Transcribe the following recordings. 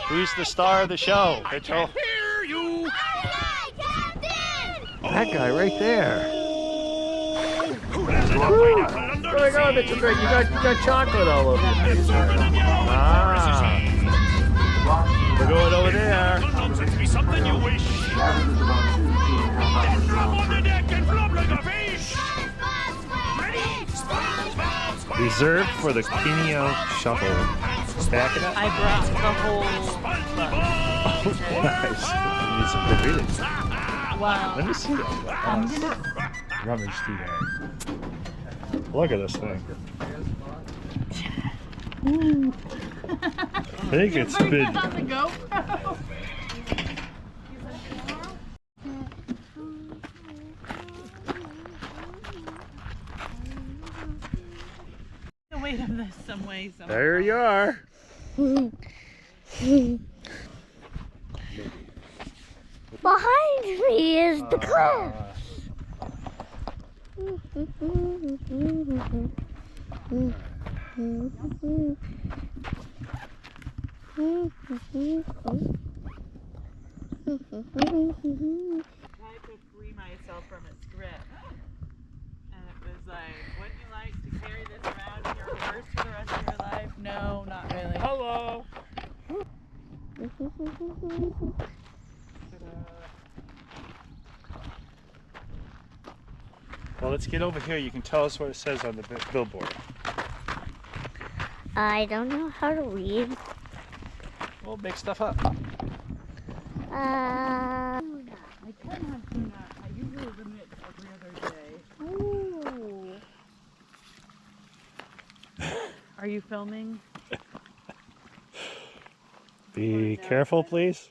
Who's the star of the show? Mitchell? Hear you. That guy right there. What's going on, Mitchell? You got chocolate all over you. Ah. We're going over there. Be something you wish. Then drop on the deck and flop like a fish. Ready? Reserved for the Kineo Shuffle. Back it up. I brought the whole book. Nice. You need some good reading. Wow. Let me see that. Rummage through there. Look at this thing. I think it's been. On the GoPro. The weight of this some way. There you are. Behind me is the cliff. Tried to free myself from its grip, and it was like, wouldn't you like to carry this around in your purse for the rest of your life? No, not really. Hello. Well, let's get over here. You can tell us what it says on the billboard. I don't know how to read. We'll make stuff up. I can have tuna. I usually limit every other day. Ooh. Are you filming? Be careful, please.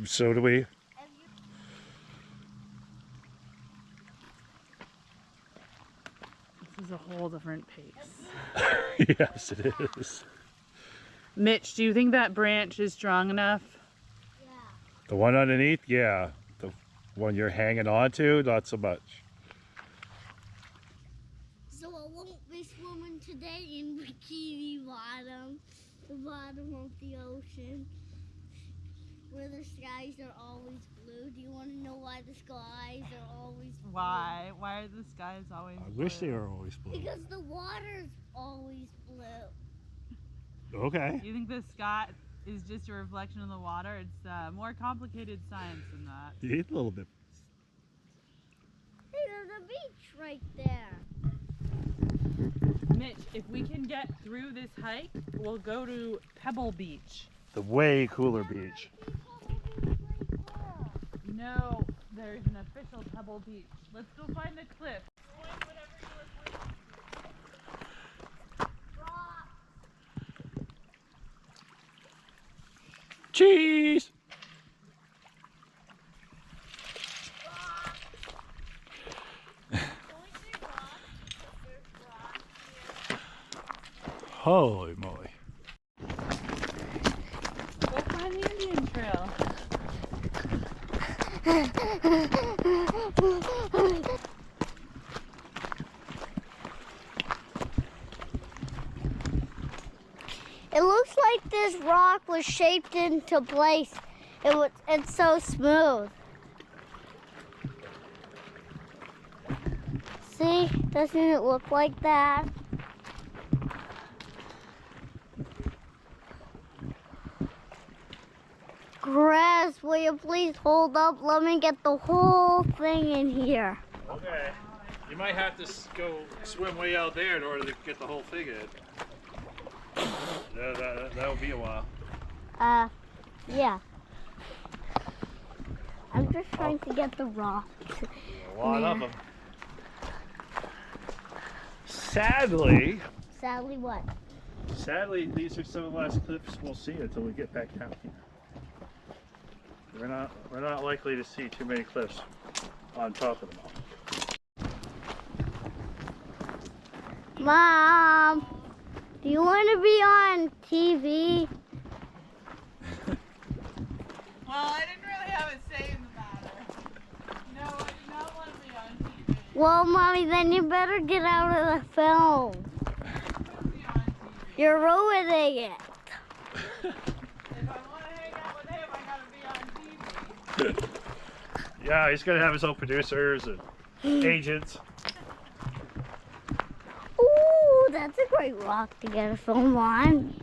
So do we. This is a whole different pace. Yes, it is. Mitch, do you think that branch is strong enough? Yeah. The one underneath, yeah. The one you're hanging on to, not so much. So I won't be swimming today in Bikini Bottom, the bottom of the ocean, where the skies are always blue. Do you want to know why the skies are always blue? Why? Why are the skies always I blue? wish they were always blue. Because the water's always blue. Okay. You think the sky is just a reflection of the water? It's more complicated science than that. You eat a little bit. Hey, there's a beach right there. Mitch, if we can get through this hike, we'll go to Pebble Beach. The way cooler beach. No, there's an official Pebble Beach. Let's go find the cliff. Cheese! Holy moly. Go find the Indian Trail. It looks like this rock was shaped into place. It's so smooth. See, doesn't it look like that? Grass, will you please hold up? Let me get the whole thing in here. Okay. You might have to go swim way out there in order to get the whole thing in. That'll be a while. Yeah. I'm just trying to get the rocks. A lot of them. Sadly, What? sadly, these are some of the last cliffs we'll see until we get back down here. We're not likely to see too many cliffs on top of them all. Mom, do you want to be on TV? Well, I didn't really have a say in the matter. No, I do not want to be on TV. Well, Mommy, then you better get out of the film. You're ruining it. If I want to hang out with him, I gotta be on TV. Yeah, he's gonna have his own producers and agents. Ooh, that's a great rock to get a film on.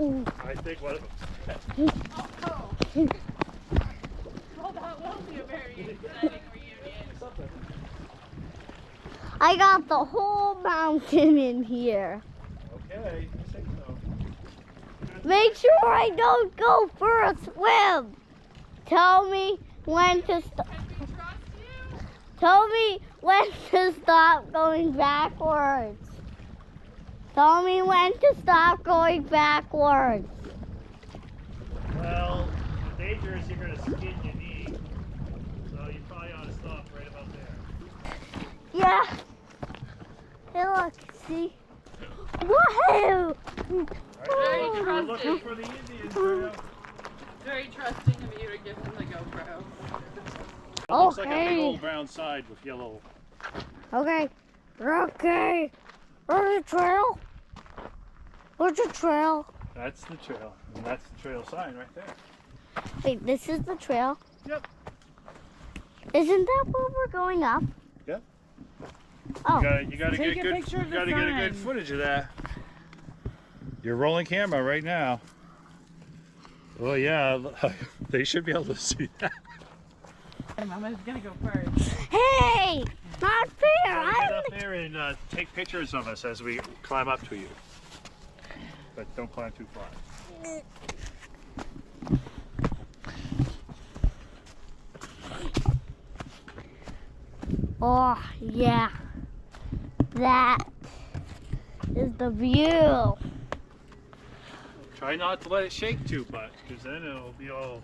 Ooh. I think one of them. Well, that will be a very exciting reunion. I got the whole mountain in here. Okay, I think so. Make sure I don't go for a swim. Tell me when to stop. Can we trust you? Tell me when to stop going backwards. Tell me when to stop going backwards. Well, the danger is you're gonna skin your knee. So you probably ought to stop right about there. Yeah. Hey, look, see? Whoa! Alright, we're looking for the Indians, Bruno. Very trusting of you to give him the GoPro. It looks like a big Okay. old brown side with yellow. Okay. Okay. Where's the trail? Where's the trail? That's the trail, and that's the trail sign right there. Wait, this is the trail? Yep. Isn't that where we're going up? Yep. Oh. You gotta Take get a good. picture of You the gotta get a good sign. footage of that. You're rolling camera right now. Oh yeah, they should be able to see that. Mama's gonna go first. Hey! Not fair! Get up there and take pictures of us as we climb up to you. But don't climb too far. Oh, yeah. That is the view. Try not to let it shake too much, because then it'll be all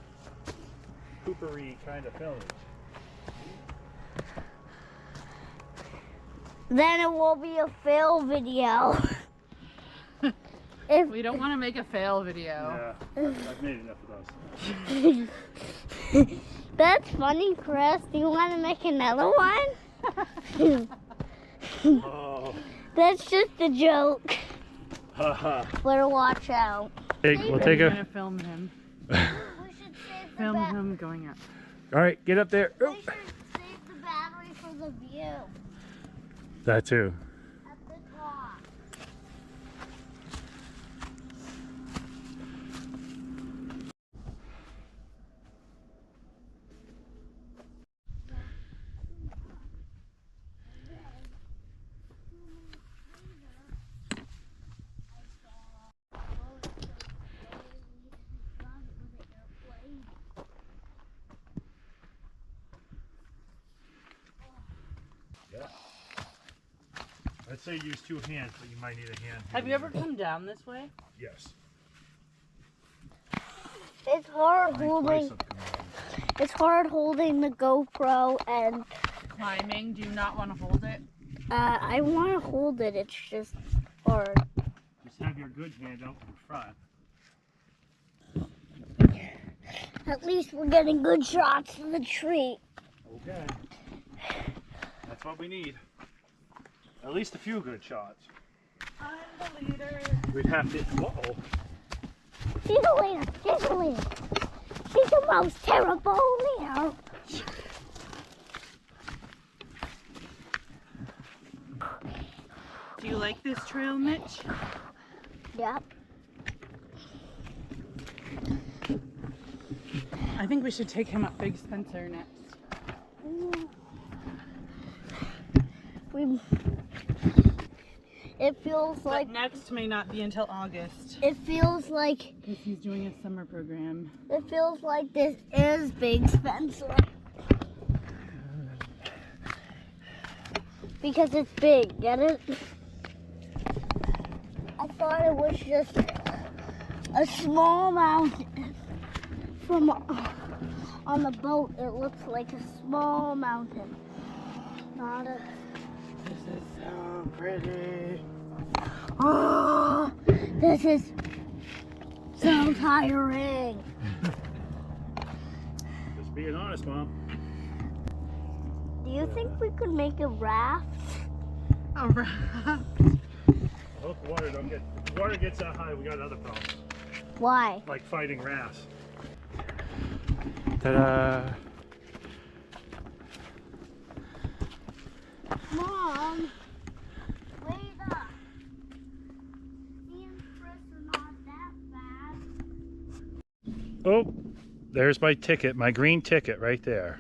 poopery kind of filmage. Then it will be a fail video. If We don't want to make a fail video. Yeah, I've made enough of those. That's funny, Chris. Do you want to make another one? Oh. That's just a joke. Haha. Better watch out. We'll We're take a. gonna film him. We should save Film him going up. All right, get up there. We Oh. should save the battery for the view That too. at the top. I'd say use two hands, but you might need a hand. Have you ever come down this way? Yes. It's hard Twice holding. I've come down. It's hard holding the GoPro, and Climbing, do you not want to hold it? I want to hold it. It's just hard. Just have your good hand out in front. At least we're getting good shots of the tree. Okay. That's what we need. At least a few good shots. I'm the leader. We'd have to. Uh-oh. She's the leader. She's the leader. She's the most terrible leader. Do you like this trail, Mitch? Yep. I think we should take him up Big Spencer next. It feels But like next may not be until August. it feels like Because he's doing a summer program. it feels like this is Big Spencer. Because it's big, get it? I thought it was just a small mountain. From on the boat, it looks like a small mountain. Not a. This is so pretty. Oh, this is so tiring. Just being honest, Mom. Do you think we could make a raft? A raft? Look, water gets that high, we got other problems. Why? Like fighting rafts. Ta-da! Mom, wait up. Me and Chris are not that bad. Oh, there's my ticket, my green ticket right there.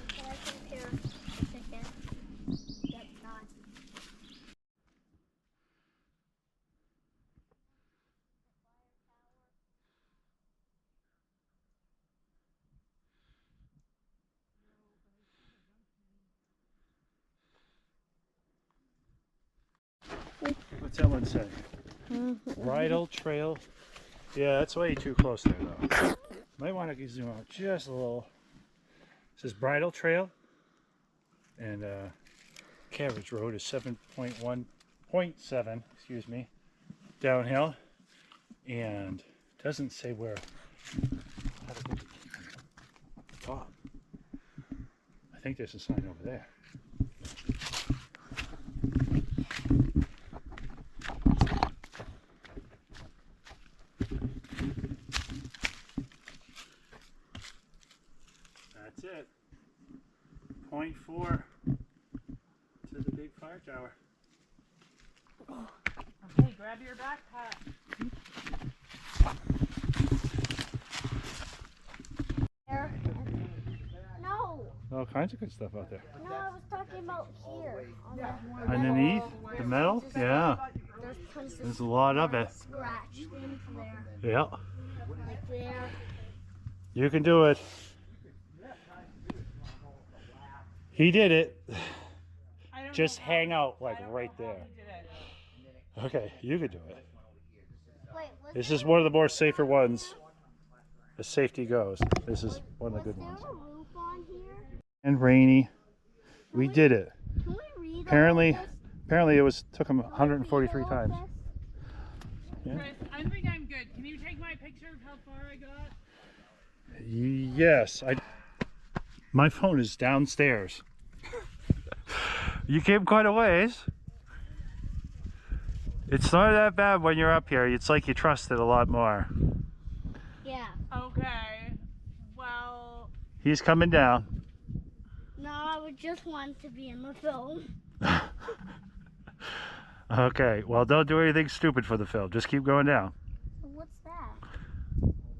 Can I compare ticket? Yep, not. What's that one say? Bridle trail. Yeah, that's way too close there though. Might want to zoom out just a little. It says bridle trail. And carriage road is 7.1.7, excuse me, downhill. And doesn't say where. How to get to the top. I think there's a sign over there. That's it. 0.4 to the big fire tower. Okay, grab your backpack. No, All kinds of good stuff out there. no, I was talking about here. On the Underneath the metal, yeah. There's tons of There's a lot of it. scratched into there. Yeah, Like there. you can do it. He did it. I don't Just know hang how- out like I don't right know how there. he did it. Okay, you can do it. Wait, was This there, is one of the more safer ones as safety goes. This is one of the was good there ones. a roof on here? And rainy. We did it. Can we read Apparently, all of this? apparently it took him Can we 143 read all of times. this? Yeah. Chris, I think I'm good. Can you take my picture of how far I got? Yes, my phone is downstairs. You came quite a ways. It's not that bad when you're up here. It's like you trust it a lot more. Yeah. Okay. Well, He's coming down. No, I would just want to be in the film. Okay, well, don't do anything stupid for the film. Just keep going down. So what's that?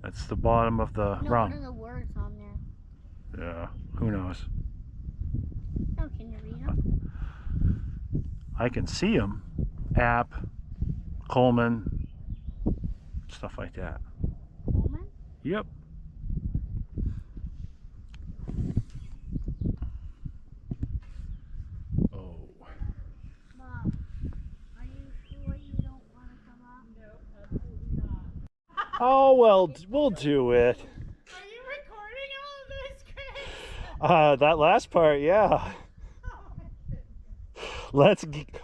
That's the bottom of the No, what rung. are the words on there? Yeah, who knows? Oh, can you read them? I can see them. App, Coleman, stuff like that. Woman? Yep. Oh. Mom, are you sure you don't want to come up? no, absolutely not. Oh, well, we'll do it. Are you recording all of this, Chris? That last part, yeah.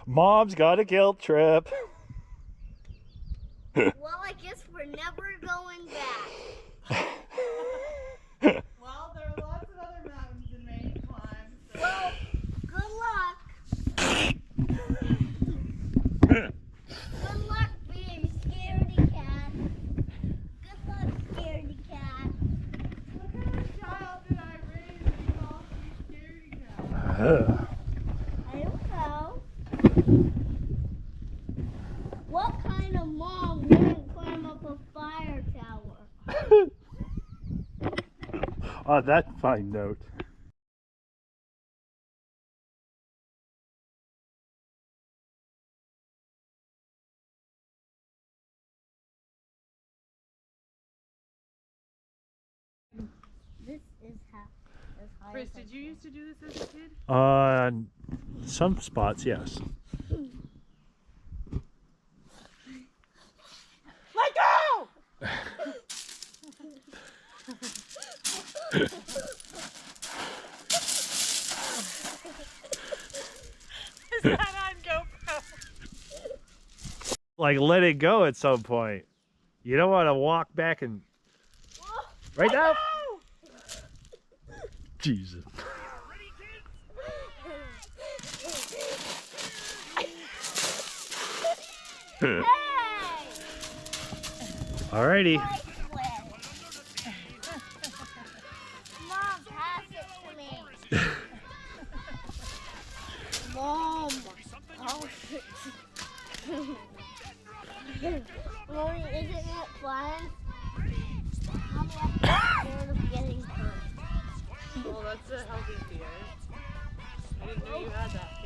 Mom's got a guilt trip. Well, I guess we're never going back. Well, there are lots of other mountains in Maine to climb. So. Well, good luck. Good luck being scaredy cat. Good luck, scaredy cat. What kind of child did I raise that calls me scaredy cat? I don't know. What kind of mom wouldn't climb up a fire tower? On that fine note. This is as high Chris, as I did you used to do this as a kid? Some spots, yes. Let go! Is that on GoPro? Like, let it go at some point. You don't want to walk back and... Right now? Jesus. Hey! Alrighty. Mom, pass it to me. Mom. Oh. Mommy, isn't it fun? Mommy, I'm scared of getting hurt. Well, that's a healthy fear. I didn't know you had that.